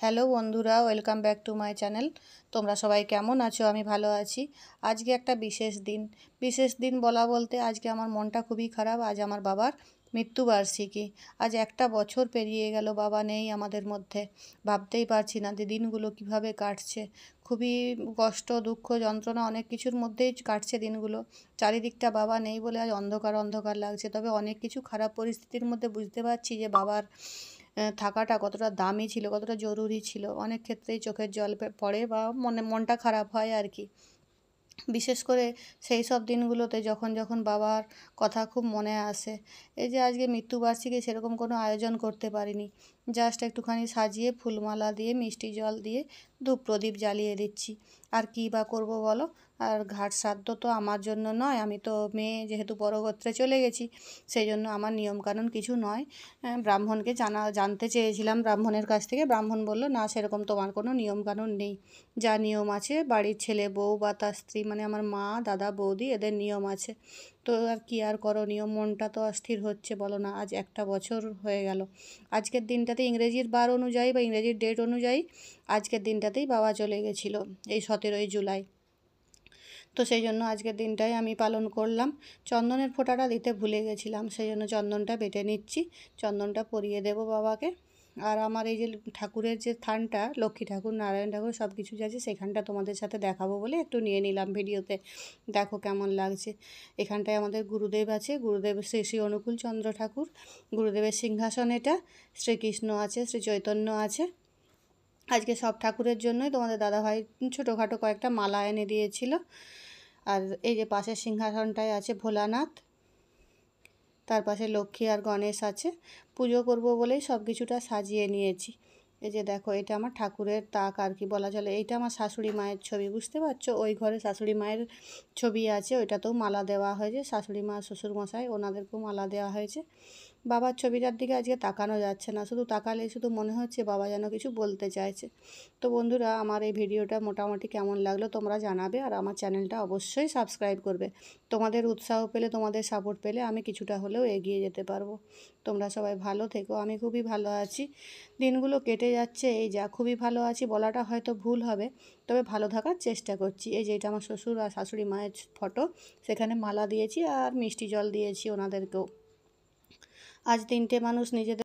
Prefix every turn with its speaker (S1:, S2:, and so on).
S1: Hello বন্ধুরা, welcome back to my channel. তোমরা সবাই কেমন আছো? আমি ভালো আছি। আজকে একটা বিশেষ দিন বলা বলতে আজকে আমার মনটা খুবই খারাপ। আজ আমার বাবার মৃত্যুবার্ষিকী। আজ একটা বছর পেরিয়ে গেল, বাবা নেই আমাদের মধ্যে। ভাবতেই পারছি না যে দিনগুলো কিভাবে কাটছে। খুবই কষ্ট, দুঃখ, যন্ত্রণা অনেক কিছুর মধ্যেই কাটছে দিনগুলো। চারিদিকটা বাবা নেই বলে আজ অন্ধকার অন্ধকার লাগছে। তবে অনেক কিছু খারাপ পরিস্থিতির মধ্যে বুঝতে পারছি যে বাবার থাকাটা কতটা দামি ছিল, কতটা জরুরি ছিল। অনেক ক্ষেত্রেই চোখের জল পড়ে বা মনটা খারাপ হয় আর কি। বিশেষ করে সেই সব দিনগুলোতে যখন যখন বাবার কথা খুব মনে আসে। এই যে আজকে মৃত্যুবার্ষিকী, সেরকম কোনো আয়োজন করতে পারিনি। জাস্ট একটুখানি সাজিয়ে ফুলমালা দিয়ে মিষ্টি জল দিয়ে ধূপ প্রদীপ জ্বালিয়ে দিচ্ছি। আর কী বা করবো বলো? আর ঘাট শ্রাদ্ধ তো আমার জন্য নয়, আমি তো মেয়ে, যেহেতু বড় গোত্রে চলে গেছি, সেই জন্য আমার নিয়মকানুন কিছু নয়। ব্রাহ্মণকে জানতে চেয়েছিলাম ব্রাহ্মণের কাছ থেকে। ব্রাহ্মণ বলল, না, সেরকম তোমার কোনো নিয়মকানুন নেই। যা নিয়ম আছে বাড়ির ছেলে বউ বা তার স্ত্রী, মানে আমার মা, দাদা, বৌদি, এদের নিয়ম আছে। তো আর কি আর করণীয়? মনটা তো অস্থির হচ্ছে, বলো না। আজ একটা বছর হয়ে গেল। আজকের দিনটাতে ইংরেজির বার অনুযায়ী বা ইংরেজির ডেট অনুযায়ী আজকের দিনটাতেই বাবা চলে গেছিলো, এই 17ই জুলাই। তো সেই জন্য আজকের দিনটাই আমি পালন করলাম। চন্দনের ফোঁটাটা দিতে ভুলে গেছিলাম, সেই জন্য চন্দনটা বেটে নিচ্ছি। চন্দনটা পরিয়ে দেব বাবাকে। আর আমার এই যে ঠাকুরের যে থানটা, লক্ষ্মী ঠাকুর, নারায়ণ ঠাকুর সব কিছু আছে, সেখানটা তোমাদের সাথে দেখাবো বলে একটু নিয়ে নিলাম ভিডিওতে। দেখো কেমন লাগছে। এখানটায় আমাদের গুরুদেব আছে, গুরুদেব শ্রী শ্রী অনুকূল চন্দ্র ঠাকুর। গুরুদেবের সিংহাসন এটা। শ্রীকৃষ্ণ আছে, শ্রী চৈতন্য আছে। আজকে সব ঠাকুরের জন্যই তোমাদের দাদাভাই ছোটোখাটো কয়েকটা মালা এনে দিয়েছিল। আর এই যে পাশের সিংহাসনটায় আছে ভোলানাথ, তার পাশে লক্ষ্মী আর গণেশ আছে। পুজো করব বলেই সব কিছুটা সাজিয়ে নিয়েছি। এই যে দেখো, এটা আমার ঠাকুরের তাক আর কি বলা চলে। এইটা আমার শাশুড়ি মায়ের ছবি, বুঝতে পারছো? ওই ঘরে শাশুড়ি মায়ের ছবি আছে, ওইটাতেও মালা দেওয়া হয়েছে। শাশুড়ি মা, শ্বশুরমশাই, ওনাদেরকেও মালা দেওয়া হয়েছে। বাবার ছবিটার দিকে আজকে তাকানো যাচ্ছে না, শুধু তাকালে শুধু মনে হচ্ছে বাবা যেন কিছু বলতে চাইছে। তো বন্ধুরা, আমার এই ভিডিওটা মোটামুটি কেমন লাগলো তোমরা জানাবে, আর আমার চ্যানেলটা অবশ্যই সাবস্ক্রাইব করবে। তোমাদের উৎসাহ পেলে, তোমাদের সাপোর্ট পেলে আমি কিছুটা হলেও এগিয়ে যেতে পারবো। তোমরা সবাই ভালো থেকো। আমি খুবই ভালো আছি। দিনগুলো কেটে যাচ্ছে, এই যা খুবই ভালো আছি বলাটা হয়তো ভুল হবে, তবে ভালো থাকার চেষ্টা করছি। এই যে এটা আমার শ্বশুর আর শাশুড়ি মায়ের ফটো, সেখানে মালা দিয়েছি আর মিষ্টি জল দিয়েছি ওনাদেরকেও। আজ 3টে মানুষ নিজেদের